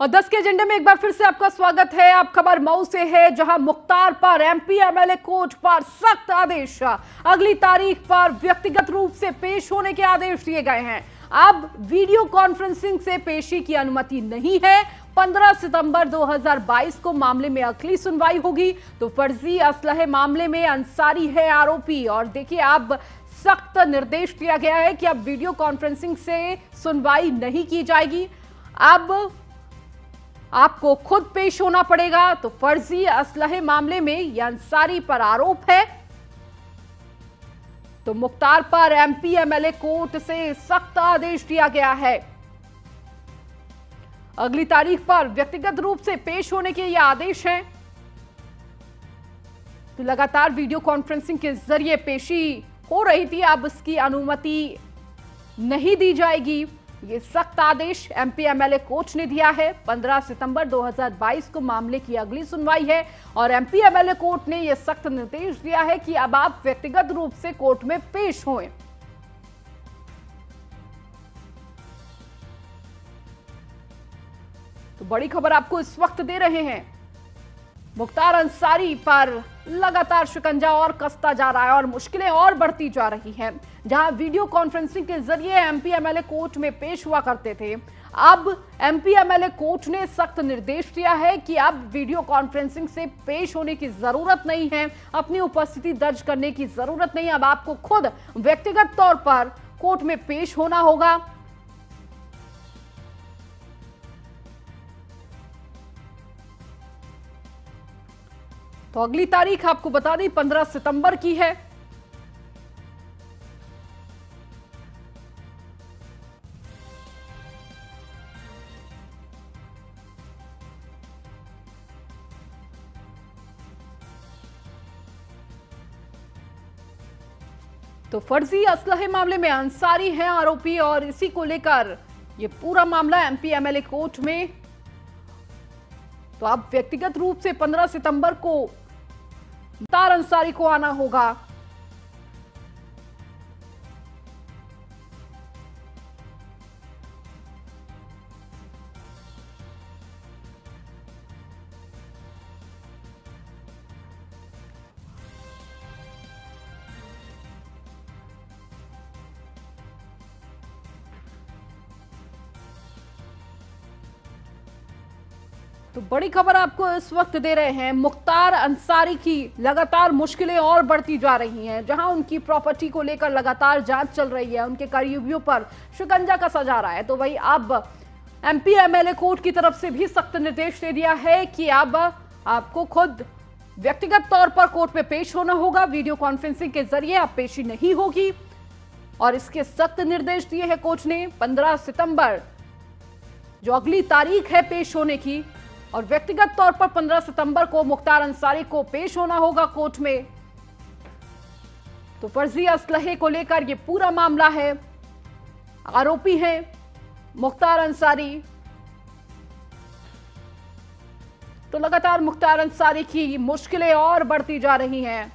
और 10 के एजेंडे में एक बार फिर से आपका स्वागत है। आप खबर मऊ से है, जहां मुख्तार पर एमपी एमएलए कोर्ट पर सख्त आदेश, अगली तारीख पर व्यक्तिगत रूप से पेश होने के आदेश दिए गए हैं। अब वीडियो कॉन्फ्रेंसिंग से पेशी की अनुमति नहीं है। 15 सितंबर 2022 को मामले में अगली सुनवाई होगी। तो फर्जी असलहे मामले में अंसारी है आरोपी। और देखिए, अब सख्त निर्देश दिया गया है कि अब वीडियो कॉन्फ्रेंसिंग से सुनवाई नहीं की जाएगी, अब आपको खुद पेश होना पड़ेगा। तो फर्जी असलहे मामले में यह अंसारी पर आरोप है। तो मुख्तार पर एमपी एमएलए कोर्ट से सख्त आदेश दिया गया है। अगली तारीख पर व्यक्तिगत रूप से पेश होने के यह आदेश है। तो लगातार वीडियो कॉन्फ्रेंसिंग के जरिए पेशी हो रही थी, अब इसकी अनुमति नहीं दी जाएगी। ये सख्त आदेश एमपी एमएलए कोर्ट ने दिया है। 15 सितंबर 2022 को मामले की अगली सुनवाई है और एमपी एमएलए कोर्ट ने यह सख्त निर्देश दिया है कि अब आप व्यक्तिगत रूप से कोर्ट में पेश हों। तो बड़ी खबर आपको इस वक्त दे रहे हैं। मुख्तार अंसारी पर लगातार शिकंजा और कसता जा रहा है और मुश्किलें और बढ़ती जा रही हैं। जहां वीडियो कॉन्फ्रेंसिंग के जरिए एमपी एमएलए कोर्ट में पेश हुआ करते थे, अब एमपी एमएलए कोर्ट ने सख्त निर्देश दिया है कि अब वीडियो कॉन्फ्रेंसिंग से पेश होने की जरूरत नहीं है, अपनी उपस्थिति दर्ज करने की जरूरत नहीं। अब आपको खुद व्यक्तिगत तौर पर कोर्ट में पेश होना होगा। तो अगली तारीख आपको बता दें 15 सितंबर की है। तो फर्जी असलहे मामले में अंसारी हैं आरोपी और इसी को लेकर ये पूरा मामला एमपी एमएलए कोर्ट में। तो अब व्यक्तिगत रूप से 15 सितंबर को मुख्तार अंसारी को आना होगा। तो बड़ी खबर आपको इस वक्त दे रहे हैं। मुख्तार अंसारी की लगातार मुश्किलें और बढ़ती जा रही हैं। जहां उनकी प्रॉपर्टी को लेकर लगातार जांच चल रही है, उनके करीबियों पर शिकंजा कसा जा रहा है, तो वही अब एमपी एमएलए कोर्ट की तरफ से भी सख्त निर्देश दे दिया है कि अब आपको खुद व्यक्तिगत तौर पर कोर्ट में पेश होना होगा। वीडियो कॉन्फ्रेंसिंग के जरिए अब पेशी नहीं होगी और इसके सख्त निर्देश दिए हैं कोर्ट ने। 15 सितंबर जो अगली तारीख है पेश होने की, और व्यक्तिगत तौर पर 15 सितंबर को मुख्तार अंसारी को पेश होना होगा कोर्ट में। तो फर्जी असलहे को लेकर यह पूरा मामला है। आरोपी हैं मुख्तार अंसारी। तो लगातार मुख्तार अंसारी की मुश्किलें और बढ़ती जा रही हैं।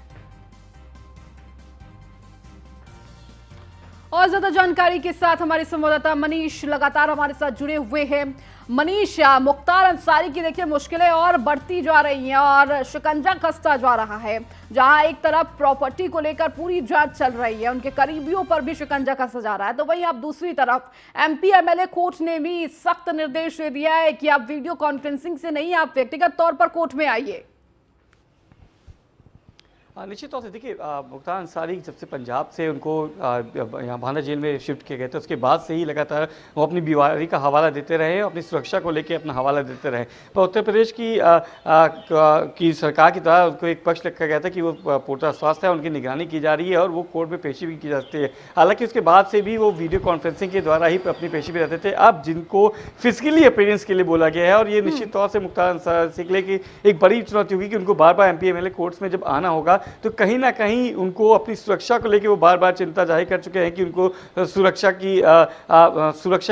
और ज्यादा जानकारी के साथ हमारे संवाददाता मनीष लगातार हमारे साथ जुड़े हुए हैं। मनीष, मुख्तार अंसारी की देखिए मुश्किलें और बढ़ती जा रही हैं और शिकंजा कसता जा रहा है। जहां एक तरफ प्रॉपर्टी को लेकर पूरी जांच चल रही है, उनके करीबियों पर भी शिकंजा कसा जा रहा है, तो वहीं अब दूसरी तरफ एमपी एमएलए कोर्ट ने भी सख्त निर्देश दे दिया है कि आप वीडियो कॉन्फ्रेंसिंग से नहीं, आप व्यक्तिगत तौर पर कोर्ट में आइए। निश्चित तौर से देखिए, मुख्तार अंसारी जब से पंजाब से उनको यहाँ भांडा जेल में शिफ्ट किया गया था, उसके बाद से ही लगातार वो अपनी बीमारी का हवाला देते रहे, अपनी सुरक्षा को लेकर अपना हवाला देते रहे। पर उत्तर प्रदेश की सरकार की तरह उनको एक पक्ष रखा गया था कि वो पोर्टल स्वास्थ्य है, उनकी निगरानी की जा रही है और वो कोर्ट में पेशी भी की जाती है। हालांकि उसके बाद से भी वो वीडियो कॉन्फ्रेंसिंग के द्वारा ही अपनी पेशी भी रहते थे। अब जिनको फिजिकली अपीयरेंस के लिए बोला गया है, और ये निश्चित तौर से मुख्तार अंसारी के लिए एक बड़ी चुनौती होगी कि उनको बार बार एमपी एमएलए कोर्ट्स में जब आना होगा तो कहीं ना कहीं उनको अपनी सुरक्षा को लेकर वो बार बार चिंता जाहिर कर चुके हैं कि उनको सुरक्षा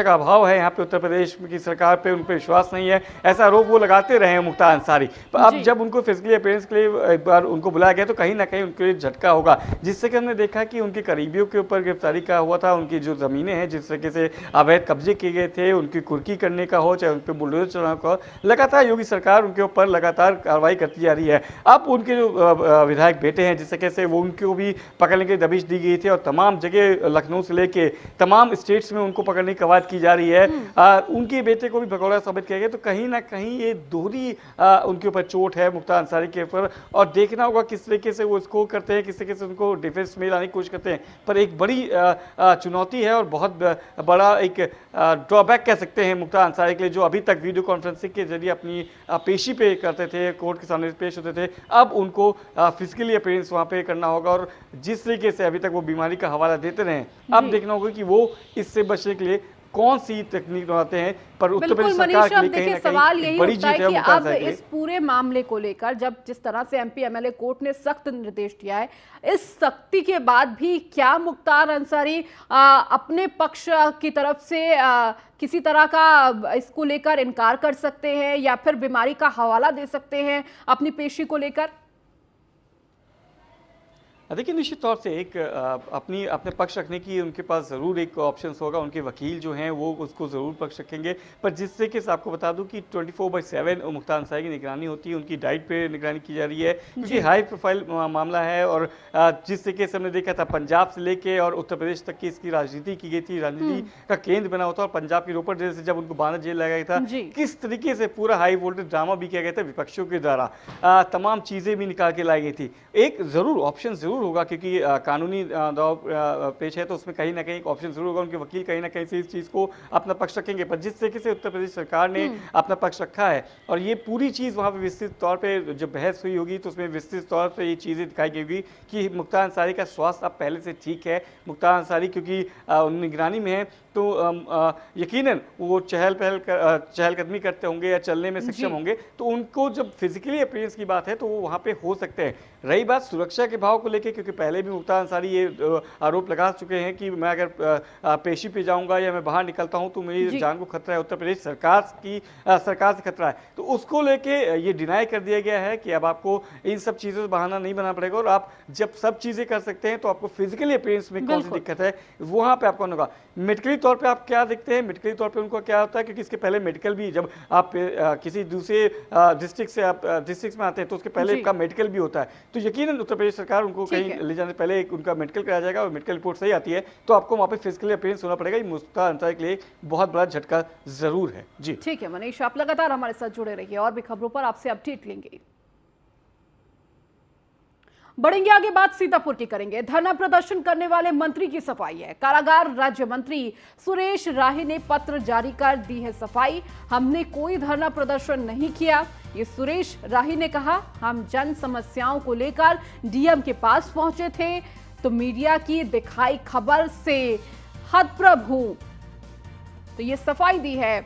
का अभाव है यहाँ पे उत्तर प्रदेश की सरकार पे, उन पर विश्वास नहीं है, ऐसा आरोप वो लगाते रहे हैं मुख्तार अंसारी। पर अब जब उनको फिजिकली अपीयरेंस के लिए एक बार उनको बुलाया गया तो कहीं ना कहीं उनके लिए झटका होगा, जिससे कि हमने देखा कि उनके करीबियों के ऊपर गिरफ्तारी का हुआ था, उनकी जो ज़मीनें हैं जिस तरीके से अवैध कब्जे किए गए थे, उनकी कुर्की करने का हो चाहे उन पर बुलडोजर चलाने का हो, लगातार योगी सरकार उनके ऊपर लगातार कार्रवाई करती जा रही है। अब उनके जो विधायक बेटे हैं जिस तरीके से वो उनको भी पकड़ने की दबिश दी गई थी और तमाम जगह लखनऊ से लेके तमाम स्टेट्स में उनको पकड़ने की कवायद की जा रही है, उनके बेटे को भी भगौड़ा साबित किया गया। तो कहीं ना कहीं ये दोहरी उनके ऊपर चोट है मुख्तार अंसारी के ऊपर, और देखना होगा किस तरीके से वो इसको करते हैं, किस तरीके से उनको डिफेंस में लाने की कोशिश करते हैं। पर एक बड़ी चुनौती है और बहुत बड़ा एक ड्रॉबैक कह सकते हैं मुख्तार अंसारी के लिए, जो अभी तक वीडियो कॉन्फ्रेंसिंग के जरिए अपनी पेशी पे करते थे, कोर्ट के सामने पेश होते थे, अब उनको फिजिकली अपीयरेंस वहाँ पे करना होगा। और जिस तरीके से अभी तक वो बीमारी का हवाला देते रहे, अब देखना होगा कि वो इससे बचने के लिए कौन सी तकनीक बनाते हैं। पर उत्तर प्रदेश सरकार के लिए कहीं ना सवाल यही कहीं बड़ी होता है जीत कि है अब इस पूरे मामले को लेकर जब जिस तरह से एमपी एमएलए कोर्ट ने सख्त निर्देश दिया है, इस सख्ती के बाद भी क्या मुख्तार अंसारी अपने पक्ष की तरफ से किसी तरह का इसको लेकर इनकार कर सकते हैं या फिर बीमारी का हवाला दे सकते हैं अपनी पेशी को लेकर? देखिए, निश्चित तौर से एक अपने पक्ष रखने की उनके पास ज़रूर एक ऑप्शन होगा, उनके वकील जो हैं वो उसको ज़रूर पक्ष रखेंगे। पर जिस तरीके से आपको बता दूं कि 24/7 मुख्तार अंसारी की निगरानी होती है, उनकी डाइट पे निगरानी की जा रही है, क्योंकि हाई प्रोफाइल मामला है। और जिस तरीके से हमने देखा था पंजाब से लेके और उत्तर प्रदेश तक की इसकी राजनीति की गई थी, राजनीति का केंद्र बना होता, और पंजाब की रोपड़ जेल से जब उनको बांदा जेल लगाया गया था, किस तरीके से पूरा हाई वोल्टेज ड्रामा भी किया गया था विपक्षियों के द्वारा, तमाम चीज़ें भी निकाल के लाई गई थी। एक ज़रूर ऑप्शन ज़रूर होगा, क्योंकि कानूनी दाव पेश है तो उसमें कहीं ना कहीं एक ऑप्शन जरूर होगा, उनके वकील कहीं ना कहीं से इस चीज़ को अपना पक्ष रखेंगे। पर जिस तरीके से उत्तर प्रदेश सरकार ने अपना पक्ष रखा है और ये पूरी चीज़ वहाँ पे विस्तृत तौर पे जब बहस हुई होगी तो उसमें विस्तृत तौर पे ये चीज़ें दिखाई गई होगी कि मुख्तार अंसारी का स्वास्थ्य अब पहले से ठीक है। मुख्तार अंसारी क्योंकि निगरानी में है तो यकीनन वो चहलकदमी करते होंगे या चलने में सक्षम होंगे, तो उनको जब फिजिकली अपीयरेंस की बात है तो वो वहाँ पे हो सकते हैं। रही बात सुरक्षा के भाव को लेके, क्योंकि पहले भी मुख्तार अंसारी ये आरोप लगा चुके हैं कि मैं अगर पेशी पे जाऊंगा या मैं बाहर निकलता हूं तो मेरी जान को खतरा है, उत्तर प्रदेश सरकार से खतरा है, तो उसको लेके ये डिनाई कर दिया गया है कि अब आपको इन सब चीज़ों से बहाना नहीं बनाना पड़ेगा, और आप जब सब चीज़ें कर सकते हैं तो आपको फिजिकली अपीयरेंस में कौन सी दिक्कत है वहाँ पे आपको होगा। मेडिकली तौर पे आप क्या देखते हैं, मेडिकली तौर पे उनको क्या होता है, क्योंकि इसके पहले मेडिकल भी जब आप किसी दूसरे डिस्ट्रिक्ट से आप डिस्ट्रिक्ट में आते हैं तो उसके पहले का मेडिकल भी होता है, तो यकीनन उत्तर प्रदेश सरकार उनको कहीं ले जाने से पहले उनका मेडिकल कराया जाएगा और मेडिकल रिपोर्ट सही आती है तो आपको वहाँ पे फिजिकली अपीयरेंस होना पड़ेगा। ये मुख्तार अंसारी के लिए बहुत बड़ा झटका जरूर है। जी ठीक है मनीष, आप लगातार हमारे साथ जुड़े रहिए और भी खबरों पर आपसे अपडेट लेंगे। बढ़ेंगे आगे, बात सीतापुर की करेंगे। धरना प्रदर्शन करने वाले मंत्री की सफाई है। कारागार राज्य मंत्री सुरेश राही ने पत्र जारी कर दी है सफाई। हमने कोई धरना प्रदर्शन नहीं किया, ये सुरेश राही ने कहा। हम जन समस्याओं को लेकर डीएम के पास पहुंचे थे तो मीडिया की दिखाई खबर से हतप्रभ हूं, तो ये सफाई दी है।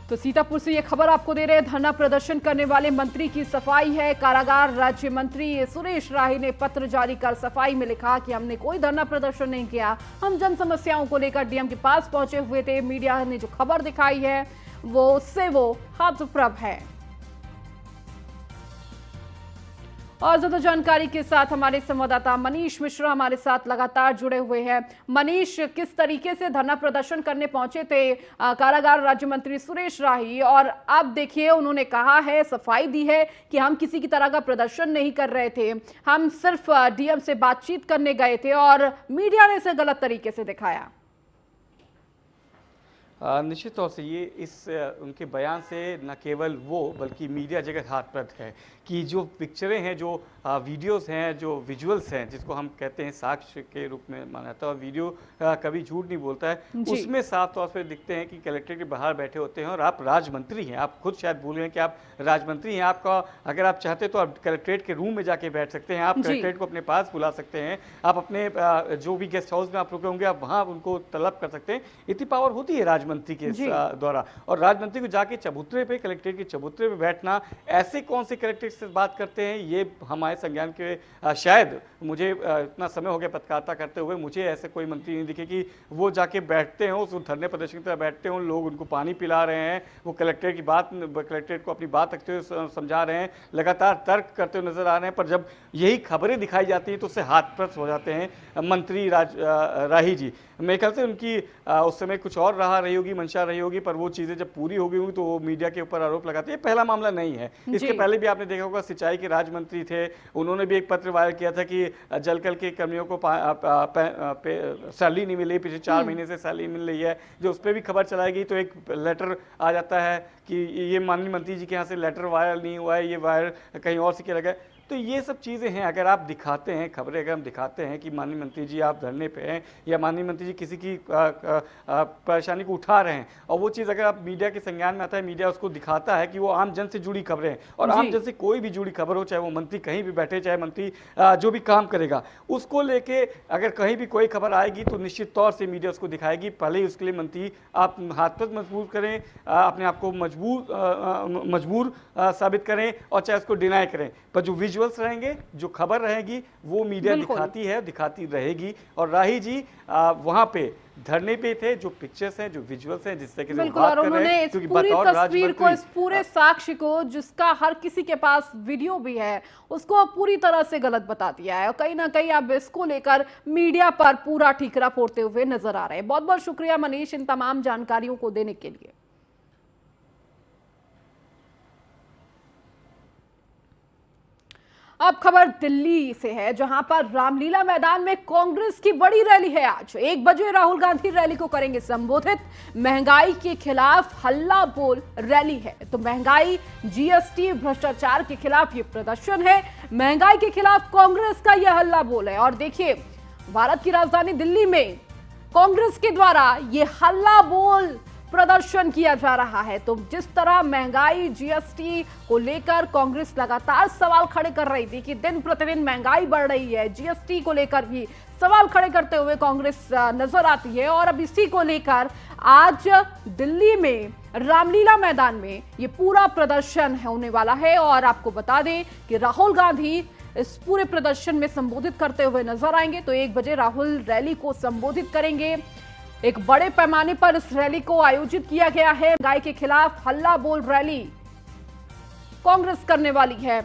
तो सीतापुर से ये खबर आपको दे रहे हैं, धरना प्रदर्शन करने वाले मंत्री की सफाई है। कारागार राज्य मंत्री सुरेश राही ने पत्र जारी कर सफाई में लिखा कि हमने कोई धरना प्रदर्शन नहीं किया, हम जन समस्याओं को लेकर डीएम के पास पहुंचे हुए थे। मीडिया ने जो खबर दिखाई है वो उससे वो हतप्रभ है। और ज्यादा जानकारी के साथ हमारे संवाददाता मनीष मिश्रा हमारे साथ लगातार जुड़े हुए हैं। मनीष, किस तरीके से धरना प्रदर्शन करने पहुंचे थे कारागार राज्य मंत्री सुरेश राही, और अब देखिए उन्होंने कहा है, सफाई दी है कि हम किसी की तरह का प्रदर्शन नहीं कर रहे थे, हम सिर्फ डीएम से बातचीत करने गए थे और मीडिया ने इसे गलत तरीके से दिखाया। निश्चित तौर से ये उनके बयान से न केवल वो बल्कि मीडिया जगत हाथप्रद है कि जो पिक्चरें हैं, जो वीडियोस हैं, जो विजुअल्स हैं, जिसको हम कहते हैं साक्ष्य के रूप में माना जाता है, और वीडियो कभी झूठ नहीं बोलता है, उसमें साफ तौर पर दिखते हैं कि कलेक्ट्रेट के बाहर बैठे होते हैं और आप राजमंत्री हैं। आप खुद शायद भूल गए कि आप राजमंत्री हैं। आपका अगर आप चाहते तो आप कलेक्ट्रेट के रूम में जाके बैठ सकते हैं, आप कलेक्ट्रेट को अपने पास बुला सकते हैं, आप अपने जो भी गेस्ट हाउस में आप रुके होंगे आप वहाँ उनको तलब कर सकते हैं। इतनी पावर होती है राजमंत्री मंत्री के द्वारा। और राजमंत्री को जाके चबूतरे पे, कलेक्ट्रेट के चबूतरे पे बैठना, ऐसे कौन से कलेक्ट्रेट से बात करते हैं, ये हमारे संज्ञान के शायद मुझे इतना समय हो गया पत्रकारिता करते हुए, मुझे ऐसे कोई मंत्री नहीं दिखे कि वो जाके बैठते हो, उस धरने प्रदर्शन की तरह बैठते हो, लोग उनको पानी पिला रहे हैं, वो कलेक्ट्रेट को अपनी बात रखते हुए समझा रहे हैं, लगातार तर्क करते हुए नजर आ रहे हैं। पर जब यही खबरें दिखाई जाती हैं तो उससे हाथप्रस्त हो जाते हैं मंत्री राही जी। मेरे ख्याल से उनकी उस समय कुछ और रही होगी, मंशा रही होगी, पर वो चीज़ें जब पूरी हो गई होंगी तो वो मीडिया के ऊपर आरोप लगाते हैं। पहला मामला नहीं है, इसके पहले भी आपने देखा होगा सिंचाई के राज्य मंत्री थे, उन्होंने भी एक पत्र वायरल किया था कि जलकल के कर्मियों को सैलरी नहीं मिली, पिछले 4 महीने से सैलरी मिल रही है, जो उस पर भी खबर चलाएगी तो एक लेटर आ जाता है कि ये माननीय मंत्री जी के यहाँ से लेटर वायरल नहीं हुआ है, ये वायरल कहीं और से किया गया। तो ये सब चीज़ें हैं, अगर आप दिखाते हैं खबरें, अगर हम दिखाते हैं कि माननीय मंत्री जी आप धरने पे हैं या माननीय मंत्री जी किसी की परेशानी को उठा रहे हैं, और वो चीज़ अगर आप मीडिया के संज्ञान में आता है, मीडिया उसको दिखाता है कि वो आम जन से जुड़ी खबरें हैं, और आम जन से कोई भी जुड़ी खबर हो, चाहे वो मंत्री कहीं भी बैठे, चाहे मंत्री जो भी काम करेगा, उसको लेके अगर कहीं भी कोई खबर आएगी तो निश्चित तौर से मीडिया उसको दिखाएगी। पहले ही उसके लिए मंत्री आप हाथ पर मजबूर करें, अपने आप को मजबूर साबित करें, और चाहे उसको डिनाई करें, पर जो विजुअल्स रहेंगे, जो खबर रहेगी, वो मीडिया दिखाती है, दिखाती रहेगी। और राही जी वहां पे धरने पे थे, जो पिक्चर्स हैं, जो विजुअल्स हैं, जिससे कि बिल्कुल, और उन्होंने इस पूरी तस्वीर को, इस पूरे साक्ष्य को, जिसका हर किसी के पास वीडियो भी है, उसको पूरी तरह से गलत बता दिया है। और कहीं ना कहीं अब इसको लेकर मीडिया पर पूरा ठीकरा फोड़ते हुए नजर आ रहे हैं। बहुत बहुत शुक्रिया मनीष इन तमाम जानकारियों को देने के लिए। अब खबर दिल्ली से है, जहां पर रामलीला मैदान में कांग्रेस की बड़ी रैली है। आज 1 बजे राहुल गांधी रैली को करेंगे संबोधित। महंगाई के खिलाफ हल्ला बोल रैली है, तो महंगाई, जीएसटी, भ्रष्टाचार के खिलाफ ये प्रदर्शन है। महंगाई के खिलाफ कांग्रेस का यह हल्ला बोल है। और देखिए, भारत की राजधानी दिल्ली में कांग्रेस के द्वारा ये हल्ला बोल प्रदर्शन किया जा रहा है। तो जिस तरह महंगाई, जीएसटी को लेकर कांग्रेस लगातार सवाल खड़े कर रही थी कि दिन प्रतिदिन महंगाई बढ़ रही है, जीएसटी को लेकर भी सवाल खड़े करते हुए कांग्रेस नजर आती है। और अब इसी को लेकर आज दिल्ली में रामलीला मैदान में ये पूरा प्रदर्शन होने वाला है। और आपको बता दें कि राहुल गांधी इस पूरे प्रदर्शन में संबोधित करते हुए नजर आएंगे। तो 1 बजे राहुल रैली को संबोधित करेंगे। एक बड़े पैमाने पर इस रैली को आयोजित किया गया है। महंगाई के खिलाफ हल्ला बोल रैली कांग्रेस करने वाली है।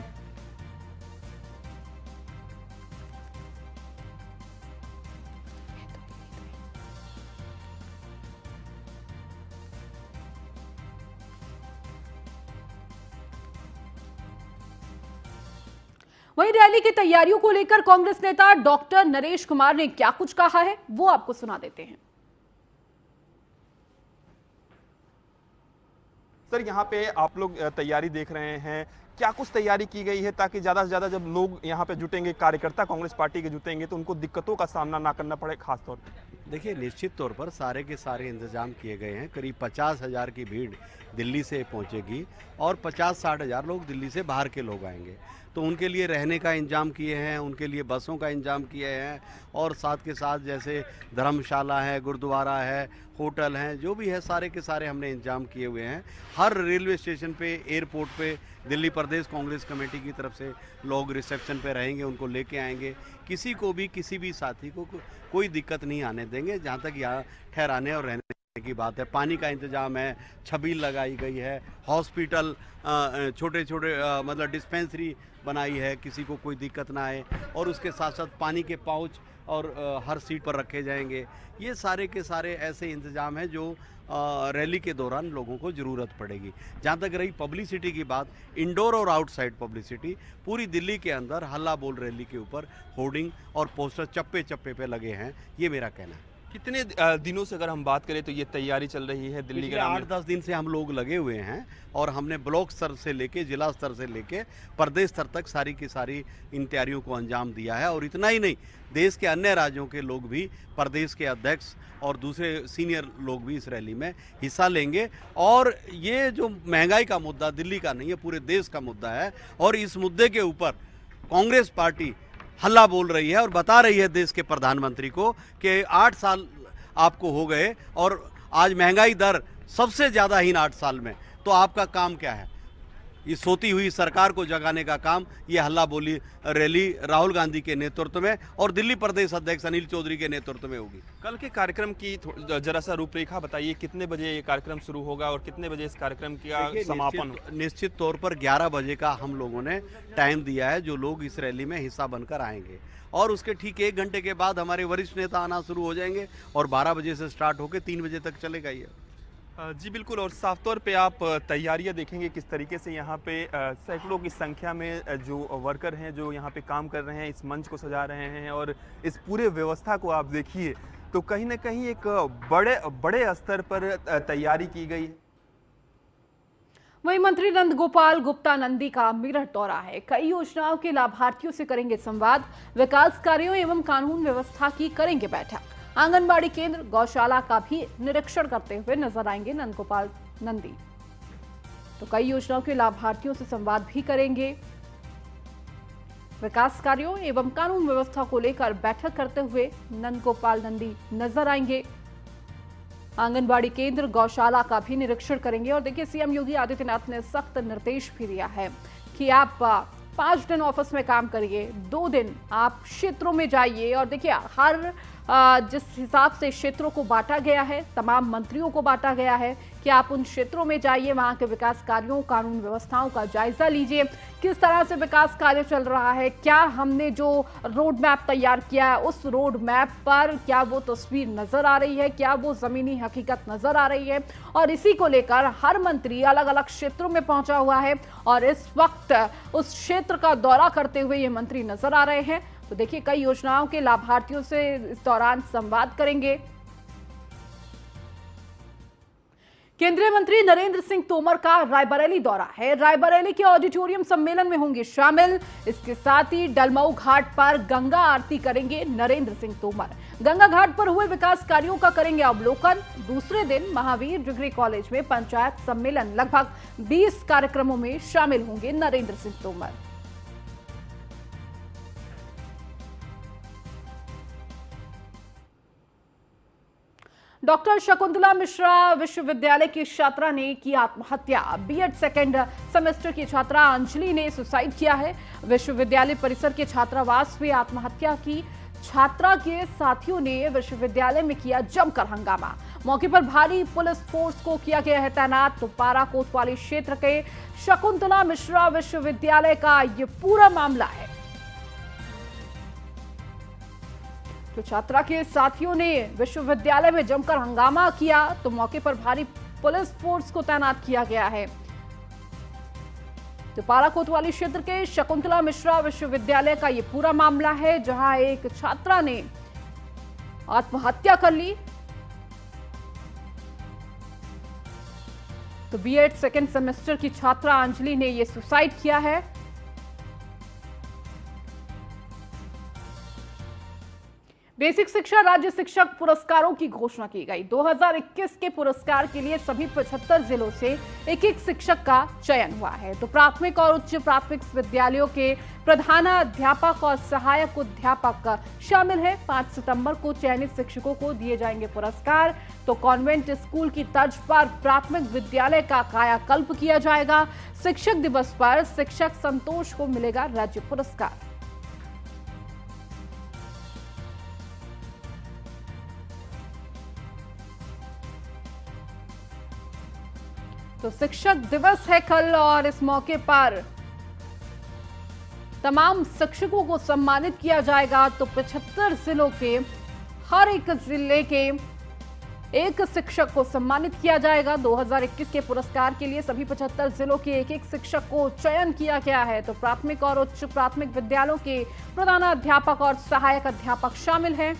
वहीं रैली की तैयारियों को लेकर कांग्रेस नेता डॉक्टर नरेश कुमार ने क्या कुछ कहा है, वो आपको सुना देते हैं। सर, यहाँ पे आप लोग तैयारी देख रहे हैं, क्या कुछ तैयारी की गई है ताकि ज़्यादा से ज़्यादा जब लोग यहाँ पे जुटेंगे, कार्यकर्ता कांग्रेस पार्टी के जुटेंगे, तो उनको दिक्कतों का सामना ना करना पड़े? खास तौर पे देखिए, निश्चित तौर पर सारे के सारे इंतजाम किए गए हैं। करीब 50,000 की भीड़ दिल्ली से पहुँचेगी और 50-60 हज़ार लोग दिल्ली से बाहर के लोग आएंगे। तो उनके लिए रहने का इंतजाम किए हैं, उनके लिए बसों का इंतजाम किए हैं, और साथ के साथ जैसे धर्मशाला है, गुरुद्वारा है, होटल हैं, जो भी है सारे के सारे हमने इंतजाम किए हुए हैं। हर रेलवे स्टेशन पे, एयरपोर्ट पे दिल्ली प्रदेश कांग्रेस कमेटी की तरफ से लोग रिसेप्शन पे रहेंगे, उनको लेके आएंगे। किसी को भी, किसी भी साथी को कोई दिक्कत नहीं आने देंगे, जहाँ तक यहाँ ठहराने और रहने की बात है। पानी का इंतजाम है, छबील लगाई गई है, हॉस्पिटल, छोटे छोटे मतलब डिस्पेंसरी बनाई है, किसी को कोई दिक्कत ना आए। और उसके साथ साथ पानी के पाउच और हर सीट पर रखे जाएंगे। ये सारे के सारे ऐसे इंतजाम हैं जो रैली के दौरान लोगों को ज़रूरत पड़ेगी। जहाँ तक रही पब्लिसिटी की बात, इंडोर और आउटसाइड पब्लिसिटी, पूरी दिल्ली के अंदर हल्ला बोल रैली के ऊपर होर्डिंग और पोस्टर चप्पे चप्पे पे लगे हैं, ये मेरा कहना है। कितने दिनों से अगर हम बात करें तो ये तैयारी चल रही है दिल्ली के? 8-10 दिन से हम लोग लगे हुए हैं, और हमने ब्लॉक स्तर से लेके, जिला स्तर से लेके प्रदेश स्तर तक सारी की सारी इन तैयारियों को अंजाम दिया है। और इतना ही नहीं, देश के अन्य राज्यों के लोग भी, प्रदेश के अध्यक्ष और दूसरे सीनियर लोग भी इस रैली में हिस्सा लेंगे। और ये जो महंगाई का मुद्दा दिल्ली का नहीं है, पूरे देश का मुद्दा है, और इस मुद्दे के ऊपर कांग्रेस पार्टी हल्ला बोल रही है और बता रही है देश के प्रधानमंत्री को कि 8 साल आपको हो गए और आज महंगाई दर सबसे ज़्यादा हीन 8 साल में, तो आपका काम क्या है? इस सोती हुई सरकार को जगाने का काम ये हल्ला बोली रैली राहुल गांधी के नेतृत्व में और दिल्ली प्रदेश अध्यक्ष अनिल चौधरी के नेतृत्व में होगी। कल के कार्यक्रम की जरा सा रूपरेखा बताइए, कितने बजे ये कार्यक्रम शुरू होगा और कितने बजे इस कार्यक्रम का समापन? निश्चित तौर पर 11 बजे का हम लोगों ने टाइम दिया है, जो लोग इस रैली में हिस्सा बनकर आएंगे, और उसके ठीक 1 घंटे के बाद हमारे वरिष्ठ नेता आना शुरू हो जाएंगे और 12 बजे से स्टार्ट होकर 3 बजे तक चलेगा ये। जी बिल्कुल, और साफ तौर पे आप तैयारियां देखेंगे किस तरीके से यहाँ पे सैकड़ों की संख्या में जो वर्कर हैं जो यहाँ पे काम कर रहे हैं, इस मंच को सजा रहे हैं, और इस पूरे व्यवस्था को आप देखिए तो कहीं ना कहीं एक बड़े स्तर पर तैयारी की गई है। वहीं मंत्री नंदगोपाल गुप्ता नंदी का मेरठ दौरा है। कई योजनाओं के लाभार्थियों से करेंगे संवाद, विकास कार्यों एवं कानून व्यवस्था की करेंगे बैठक। आंगनबाड़ी केंद्र, गौशाला का भी निरीक्षण करते हुए नजर आएंगे नंदगोपाल नंदी। तो कई योजनाओं के लाभार्थियों से संवाद भी करेंगे, विकास कार्यों एवं कानून व्यवस्था को लेकर बैठक करते हुए नंदगोपाल नंदी नजर आएंगे। आंगनबाड़ी केंद्र, गौशाला का भी निरीक्षण करेंगे। और देखिए, सीएम योगी आदित्यनाथ ने सख्त निर्देश भी दिया है कि आप 5 दिन ऑफिस में काम करिए, 2 दिन आप क्षेत्रों में जाइए। और देखिए, हर जिस हिसाब से क्षेत्रों को बांटा गया है, तमाम मंत्रियों को बांटा गया है कि आप उन क्षेत्रों में जाइए, वहां के विकास कार्यों, कानून व्यवस्थाओं का जायजा लीजिए, किस तरह से विकास कार्य चल रहा है, क्या हमने जो रोड मैप तैयार किया है उस रोड मैप पर क्या वो तस्वीर नजर आ रही है, क्या वो जमीनी हकीकत नजर आ रही है। और इसी को लेकर हर मंत्री अलग अलग क्षेत्रों में पहुंचा हुआ है और इस वक्त उस क्षेत्र का दौरा करते हुए ये मंत्री नजर आ रहे हैं। तो देखिए, कई योजनाओं के लाभार्थियों से इस दौरान संवाद करेंगे। केंद्रीय मंत्री नरेंद्र सिंह तोमर का रायबरेली दौरा है। रायबरेली के ऑडिटोरियम सम्मेलन में होंगे शामिल। इसके साथ ही डलमऊ घाट पर गंगा आरती करेंगे नरेंद्र सिंह तोमर। गंगा घाट पर हुए विकास कार्यों का करेंगे अवलोकन। दूसरे दिन महावीर डिग्री कॉलेज में पंचायत सम्मेलन, लगभग 20 कार्यक्रमों में शामिल होंगे नरेंद्र सिंह तोमर। डॉक्टर शकुंतला मिश्रा विश्वविद्यालय की छात्रा ने की आत्महत्या। बीएड सेकेंड सेमेस्टर की छात्रा अंजलि ने सुसाइड किया है। विश्वविद्यालय परिसर के छात्रावास में आत्महत्या की छात्रा के साथियों ने विश्वविद्यालय में किया जमकर हंगामा। मौके पर भारी पुलिस फोर्स को किया गया है तैनात। तो पारा कोतवाली क्षेत्र के शकुंतला मिश्रा विश्वविद्यालय का ये पूरा मामला है। तो छात्रा के साथियों ने विश्वविद्यालय में जमकर हंगामा किया, तो मौके पर भारी पुलिस फोर्स को तैनात किया गया है। तो पारा कोतवाली क्षेत्र के शकुंतला मिश्रा विश्वविद्यालय का यह पूरा मामला है, जहां एक छात्रा ने आत्महत्या कर ली। तो बीएड सेकेंड सेमेस्टर की छात्रा अंजलि ने यह सुसाइड किया है। बेसिक शिक्षा राज्य शिक्षक पुरस्कारों की घोषणा की गई। 2021 के पुरस्कार के लिए सभी 75 जिलों से एक शिक्षक का चयन हुआ है। तो प्राथमिक और उच्च प्राथमिक विद्यालयों के प्रधानाध्यापक और सहायक अध्यापक शामिल है। 5 सितंबर को चयनित शिक्षकों को दिए जाएंगे पुरस्कार। तो कॉन्वेंट स्कूल की तर्ज पर प्राथमिक विद्यालय का कायाकल्प किया जाएगा। शिक्षक दिवस पर शिक्षक संतोष को मिलेगा राज्य पुरस्कार। तो शिक्षक दिवस है कल और इस मौके पर तमाम शिक्षकों को सम्मानित किया जाएगा। तो 75 जिलों के हर एक जिले के एक शिक्षक को सम्मानित किया जाएगा। 2021 के पुरस्कार के लिए सभी 75 जिलों के एक शिक्षक को चयन किया गया है। तो प्राथमिक और उच्च प्राथमिक विद्यालयों के प्रधानाध्यापक और सहायक अध्यापक शामिल हैं।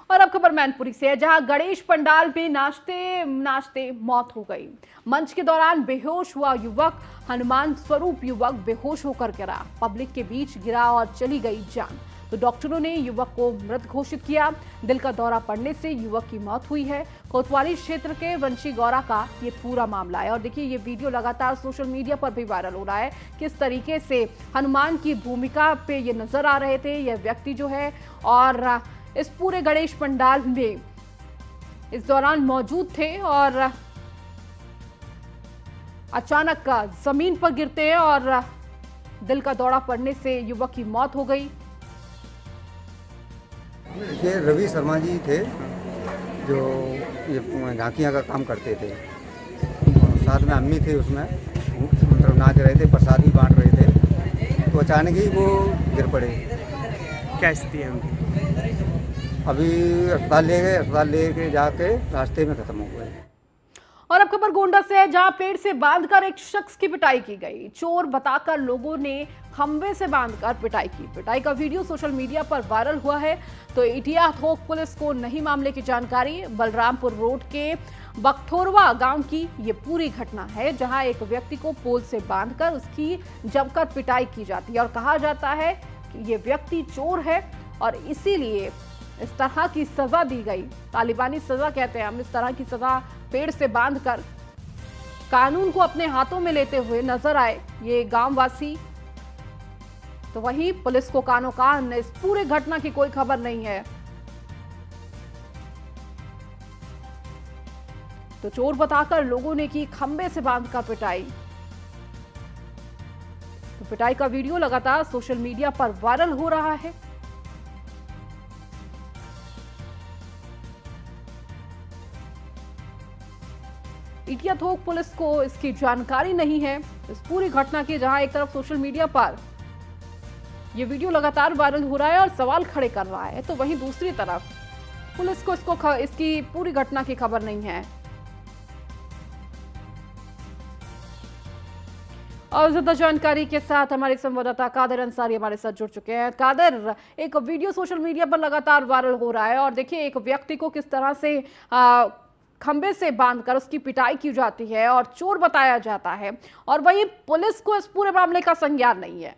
और अब खबर मैनपुरी से है, जहां गणेश पंडाल में नाचते नाचते मौत हो गई। मंच के दौरान बेहोश हुआ युवक, हनुमान स्वरूप युवक बेहोश होकर गिरा, पब्लिक के बीच गिरा और चली गई जान। तो डॉक्टरों ने युवक को मृत घोषित किया। दिल का दौरा पड़ने से युवक की मौत हुई है। कोतवाली क्षेत्र के वंशी गौरा का ये पूरा मामला है। और देखिए, ये वीडियो लगातार सोशल मीडिया पर भी वायरल हो रहा है। किस तरीके से हनुमान की भूमिका पे ये नजर आ रहे थे ये व्यक्ति जो है, और इस पूरे गणेश पंडाल में इस दौरान मौजूद थे और अचानक जमीन पर गिरते हैं और दिल का दौरा पड़ने से युवक की मौत हो गई। ये रवि शर्मा जी थे जो ये झांकियाँ का काम करते थे और साथ में अम्मी थे, उसमें मतलब नाच रहे थे, प्रसाद भी बांट रहे थे, तो अचानक ही वो गिर पड़े। क्या स्थिति है उनकी? अभी अस्पताल ले गए, अस्पताल ले के जाके रास्ते में खत्म हो गए। और अब खबर गोंडा से है, जहां पेड़ से बांधकर एक शख्स की पिटाई की गई। चोर बताकर लोगों ने खंबे से बांधकर पिटाई की। पिटाई का वीडियो सोशल मीडिया पर वायरल हुआ है। तो इटिया थोक पुलिस को नहीं मामले की जानकारी। बलरामपुर रोड के बखथोरवा गांव की ये पूरी घटना है, जहां एक व्यक्ति को पोल से बांधकर उसकी जमकर पिटाई की जाती है और कहा जाता है कि ये व्यक्ति चोर है और इसीलिए इस तरह की सजा दी गई। तालिबानी सजा कहते हैं हम। इस तरह की सजा पेड़ से बांधकर कानून को अपने हाथों में लेते हुए नजर आए ये गांववासी। तो वहीं पुलिस को कानो कान इस पूरे घटना की कोई खबर नहीं है। तो चोर बताकर लोगों ने की खंबे से बांधकर पिटाई। तो पिटाई का वीडियो लगातार सोशल मीडिया पर वायरल हो रहा है। इटिया थोक पुलिस को इसकी जानकारी नहीं है इस पूरी घटना की। जहां एक तरफ सोशल मीडिया पर यह वीडियो लगातार वायरल हो रहा है और सवाल खड़े कर रहा है, तो वहीं दूसरी तरफ पुलिस को इसकी पूरी घटना की खबर नहीं है। और ज्यादा जानकारी के साथ हमारे संवाददाता कादर अंसारी हमारे साथ जुड़ चुके हैं। कादर, एक वीडियो सोशल मीडिया पर लगातार वायरल हो रहा है और देखिए एक व्यक्ति को किस तरह से खंबे से बांधकर उसकी पिटाई की जाती है और चोर बताया जाता है, और वहीं पुलिस को इस पूरे मामले का संज्ञान नहीं है।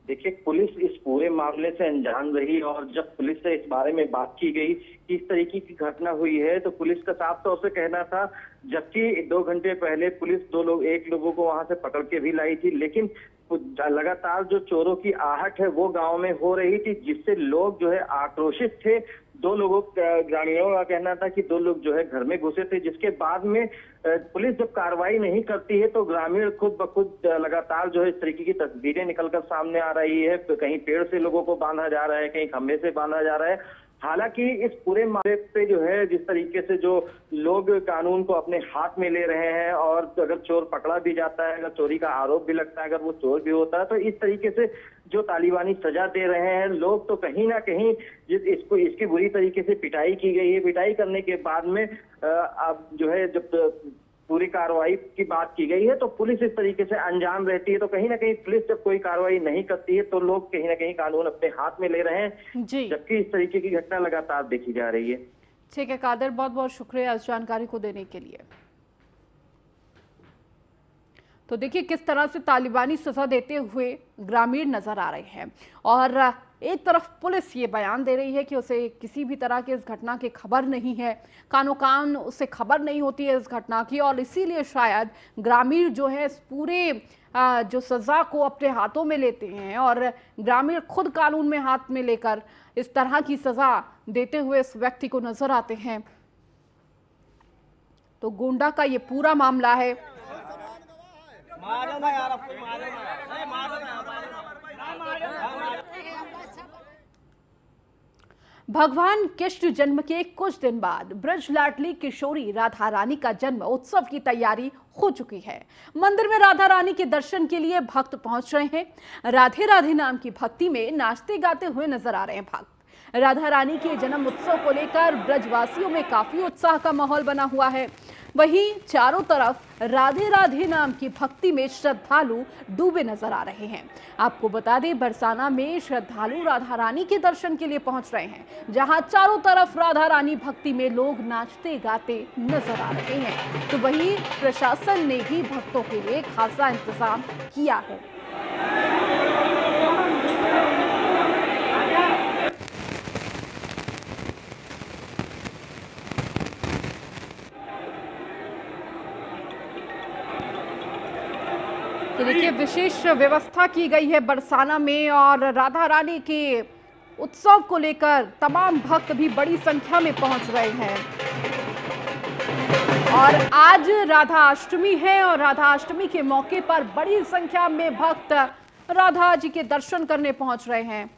देखिए, पुलिस इस पूरे मामले से अनजान रही और जब पुलिस से इस बारे में बात की गई कि इस तरीके की घटना हुई है, तो पुलिस का साफ तौर से कहना था, जबकि 2 घंटे पहले पुलिस एक लोगों को वहां से पकड़ के भी लाई थी, लेकिन लगातार जो चोरों की आहट है वो गांव में हो रही थी, जिससे लोग जो है आक्रोशित थे। 2 लोगों ग्रामीणों का कहना था कि 2 लोग जो है घर में घुसे थे, जिसके बाद में पुलिस जब कार्रवाई नहीं करती है तो ग्रामीण खुद ब खुद लगातार जो है इस तरीके की तस्वीरें निकलकर सामने आ रही है। कहीं पेड़ से लोगों को बांधा जा रहा है, कहीं खंभे से बांधा जा रहा है। हालांकि इस पूरे मामले पे जो है जिस तरीके से जो लोग कानून को अपने हाथ में ले रहे हैं, और अगर चोर पकड़ा भी जाता है, अगर चोरी का आरोप भी लगता है, अगर वो चोर भी होता है, तो इस तरीके से जो तालिबानी सजा दे रहे हैं लोग, तो कहीं ना कहीं इसकी बुरी तरीके से पिटाई की गई है। पिटाई करने के बाद में अब जो है जब पूरी कार्रवाई की बात की गई है, तो पुलिस इस तरीके से अनजान रहती है। तो कहीं ना कहीं पुलिस जब कोई कार्रवाई नहीं करती है तो लोग कहीं ना कहीं कानून अपने हाथ में ले रहे हैं, जबकि इस तरीके की घटना लगातार देखी जा रही है। ठीक है कादर, बहुत बहुत शुक्रिया इस जानकारी को देने के लिए। तो देखिए किस तरह से तालिबानी सजा देते हुए ग्रामीण नजर आ रहे हैं, और एक तरफ पुलिस ये बयान दे रही है कि उसे किसी भी तरह की इस घटना की खबर नहीं है, कानो कान उसे खबर नहीं होती है इस घटना की, और इसीलिए शायद ग्रामीण जो है इस पूरे जो सजा को अपने हाथों में लेते हैं, और ग्रामीण खुद कानून में हाथ में लेकर इस तरह की सजा देते हुए इस व्यक्ति को नजर आते हैं। तो गोंडा का ये पूरा मामला है। भगवान कृष्ण जन्म के कुछ दिन बाद ब्रज लाडली किशोरी राधा रानी का जन्म उत्सव की तैयारी हो चुकी है। मंदिर में राधा रानी के दर्शन के लिए भक्त पहुंच रहे हैं। राधे राधे नाम की भक्ति में नाचते गाते हुए नजर आ रहे हैं भक्त। राधा रानी के जन्म उत्सव को लेकर ब्रजवासियों में काफी उत्साह का माहौल बना हुआ है। वहीं चारों तरफ राधे राधे नाम की भक्ति में श्रद्धालु डूबे नजर आ रहे हैं। आपको बता दें, बरसाना में श्रद्धालु राधा रानी के दर्शन के लिए पहुंच रहे हैं, जहां चारों तरफ राधा रानी भक्ति में लोग नाचते गाते नजर आ रहे हैं। तो वहीं प्रशासन ने भी भक्तों के लिए खासा इंतजाम किया है। देखिए विशेष व्यवस्था की गई है बरसाना में, और राधा रानी के उत्सव को लेकर तमाम भक्त भी बड़ी संख्या में पहुंच रहे हैं। और आज राधा अष्टमी है और राधा अष्टमी के मौके पर बड़ी संख्या में भक्त राधा जी के दर्शन करने पहुंच रहे हैं।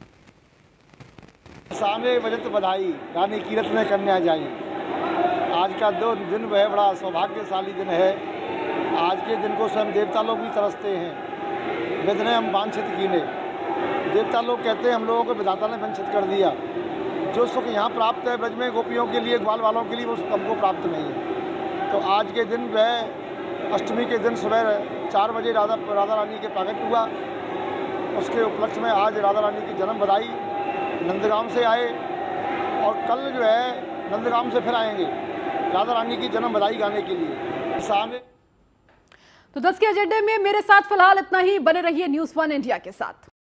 सामने बजत बधाई रानी कीरत में कन्या जाई। आज का दिन वह बड़ा सौभाग्यशाली दिन है। आज के दिन को स्वयं देवता लोग भी तरसते हैं। विधने हम वांछित कीने, देवता लोग कहते हैं हम लोगों को विधाता ने वंचित कर दिया। जो सुख यहाँ प्राप्त है ब्रज में गोपियों के लिए, ग्वाल वालों के लिए, वो सुख हमको प्राप्त नहीं है। तो आज के दिन वह अष्टमी के दिन सुबह 4 बजे राधा रानी के प्राकट हुआ। उसके उपलक्ष्य में आज राधा रानी की जन्म बधाई नंदगांव से आए और कल जो है नंदगांव से फिर आएंगे राधा रानी की जन्म बधाई गाने के लिए। सामने तो 10 के एजेंडे में मेरे साथ फिलहाल इतना ही। बने रहिए न्यूज़ 1 इंडिया के साथ।